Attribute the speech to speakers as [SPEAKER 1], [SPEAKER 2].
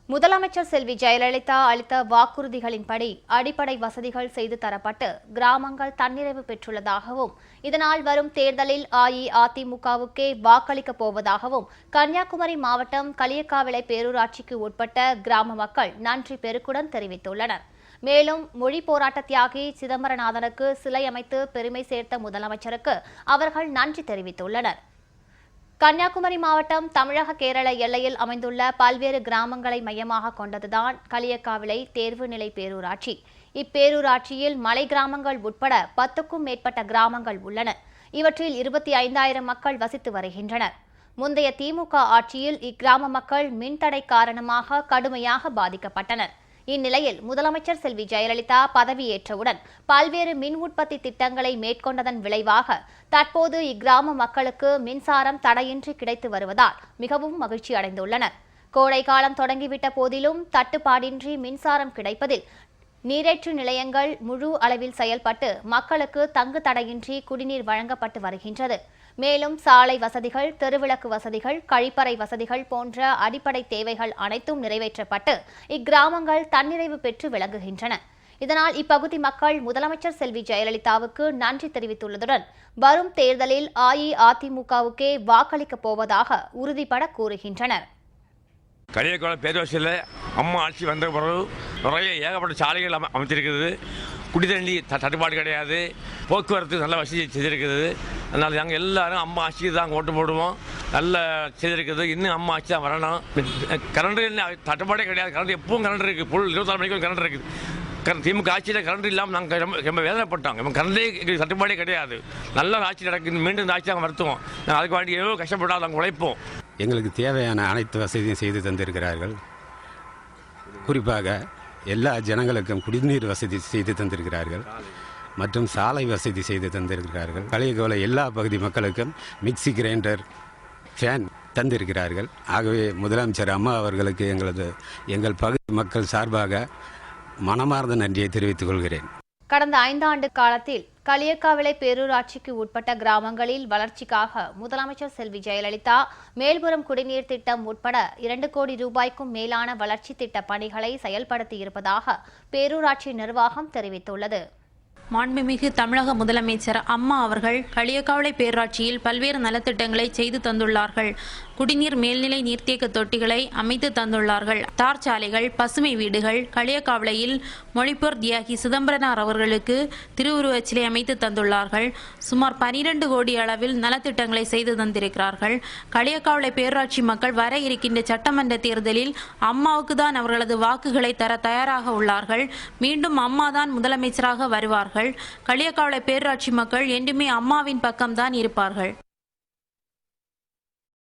[SPEAKER 1] முதலமைச்சர் செல்வி ஜெயலலிதா அளித்த வாக்குறுதிகளின்படி அடிப்படை வசதிகள் செய்து தரப்பட்டு கிராமங்கள் தன்னிறைவு பெற்றுள்ளதாகவும் இதனால் வரும் தேர்தலில் அஇஅதிமுகவுக்கே வாக்களிக்கப் போவதாகவும் கன்னியாகுமரி மாவட்டம் களியக்காவிளை பேரூராட்சிக்கு உட்பட்ட கிராம மக்கள் நன்றி பெருக்குடன் தெரிவித்துள்ளனர். மேலும் மொழி போராட்ட தியாகி சிதம்பரநாதனுக்கு சிலை அமைத்து பெருமை சேர்த்த முதலமைச்சருக்கு அவர்கள் நன்றி தெரிவித்துள்ளனர். கன்னியாகுமரி மாவட்டம் தமிழக கேரள எல்லையில் அமைந்துள்ள பல்வேறு கிராமங்களை மையமாக கொண்டதுதான் களியக்காவிளை தேர்வு நிலை பேரூராட்சி. இப்பேரூராட்சியில் மலை கிராமங்கள் உட்பட 10க்கும் மேற்பட்ட கிராமங்கள் உள்ளன. இவற்றில் 25,000 மக்கள் வசித்து வருகின்றனர். முந்தைய திமுக ஆட்சியில் இக்கிராம மக்கள் மின்தடை காரணமாக கடுமையாக பாதிக்கப்பட்டனர். இந்நிலையில் முதலமைச்சர் செல்வி ஜெயலலிதா பதவியேற்றவுடன் பல்வேறு மின் உற்பத்தி திட்டங்களை மேற்கொண்டதன் விளைவாக தற்போது இக்கிராம மக்களுக்கு மின்சாரம் தடையின்றி கிடைத்து வருவதால் மிகவும் மகிழ்ச்சி அடைந்துள்ளனர். கோடை காலம் தொடங்கிவிட்ட போதிலும் தட்டுப்பாடின்றி மின்சாரம் கிடைப்பதில் நீரேற்று நிலையங்கள் முழு அளவில் செயல்பட்டு மக்களுக்கு தங்கு தடையின்றி குடிநீர் வழங்கப்பட்டு வருகின்றது. மேலும் சாலை வசதிகள், தெருவிளக்கு வசதிகள், கழிப்பறை வசதிகள் போன்ற அடிப்படை தேவைகள் அனைத்தும் நிறைவேற்றப்பட்டு இக்கிராமங்கள் தன்னிறைவு பெற்று விளங்குகின்றன. இதனால் இப்பகுதி மக்கள் முதலமைச்சர் செல்வி ஜெயலலிதாவுக்கு நன்றி தெரிவித்துள்ளதுடன் வரும் தேர்தலில் அஇஅதிமுகவுக்கே வாக்களிக்கப் போவதாக உறுதிபட கூறுகின்றனர்.
[SPEAKER 2] களியக்காவிளை பேரூராட்சியில் அம்மா ஆட்சி வந்த பிறகு நிறைய ஏகப்பட்ட சாலைகள் அமைச்சிருக்கிறது. குடிதண்ணி தட்டுப்பாடு கிடையாது. போக்குவரத்து நல்ல வசதி செய்திருக்கிறது. அதனால் நாங்கள் எல்லாரும் அம்மா ஆட்சிக்கு தான் ஓட்டு போடுவோம். நல்ல செய்திருக்கிறது. இன்னும் அம்மா ஆட்சி தான் வரணும். கரண்ட் தட்டுப்பாடே கிடையாது. கரண்ட் எப்பவும் கரண்ட் இருக்குது. ஃபுல் 24 மணிக்கு கரண்ட் இருக்குது. திமுக ஆட்சியில் கரண்ட் இல்லாமல் நாங்கள் ரொம்ப வேதனைப்பட்டோம். நம்ம கரண்டே எங்களுக்கு தட்டுப்பாடே கிடையாது. நல்ல ஆட்சி நடக்குது. மீண்டும் இந்த ஆட்சி நாங்கள் வருத்துவோம். நாங்கள் அதுக்கு வேண்டி எவ்வளோ கஷ்டப்பட்டாலும் நாங்கள் உழைப்போம்.
[SPEAKER 3] எங்களுக்கு தேவையான அனைத்து வசதியும் செய்து தந்திருக்கிறார்கள். குறிப்பாக எல்லா ஜனங்களுக்கும் குடிநீர் வசதி செய்து தந்திருக்கிறார்கள் மற்றும் சாலை வசதி செய்து தந்திருக்கிறார்கள். களியக்காவிளை எல்லா பகுதி மக்களுக்கும் மிக்சி கிரைண்டர், ஃபேன் தந்திருக்கிறார்கள். ஆகவே முதலமைச்சர் அம்மா அவர்களுக்கு எங்கள் பகுதி மக்கள் சார்பாக மனமார்ந்த நன்றியை தெரிவித்துக் கொள்கிறேன்.
[SPEAKER 1] கடந்த 5 ஆண்டு காலத்தில் களியக்காவிளை பேரூராட்சிக்கு உட்பட்ட கிராமங்களில் வளர்ச்சிக்காக முதலமைச்சர் செல்வி ஜெயலலிதா மேல்புறம் குடிநீர் திட்டம் உட்பட 2 கோடி ரூபாய்க்கும் மேலான வளர்ச்சி திட்ட பணிகளை செயல்படுத்தியிருப்பதாக பேரூராட்சி நிர்வாகம் தெரிவித்துள்ளது.
[SPEAKER 4] மாண்புமிகு தமிழக முதலமைச்சர் அம்மா அவர்கள் களியக்காவிளை பேரூராட்சியில் பல்வேறு நலத்திட்டங்களை செய்து தந்துள்ளார்கள். குடிநீர் மேல்நிலை நீர்த்தேக்க தொட்டிகளை அமைத்து தந்துள்ளார்கள். தார் சாலைகள், பசுமை வீடுகள், களியக்காவிளையில் மொழிப்போர் தியாகி சிதம்பரனார் அவர்களுக்கு திருவுருவச் சிலை அமைத்து தந்துள்ளார்கள். சுமார் 12 கோடி அளவில் நலத்திட்டங்களை செய்து தந்திருக்கிறார்கள். களியக்காவிளை பேரூராட்சி மக்கள் வர இருக்கின்ற சட்டமன்ற தேர்தலில் அம்மாவுக்கு தான் அவர்களது வாக்குகளை தர தயாராக உள்ளார்கள். மீண்டும் அம்மா தான் முதலமைச்சராக வருவார்கள். களியக்காவிளை பேரூராட்சி மக்கள் என்றுமே அம்மாவின் பக்கம்தான் இருப்பார்கள்.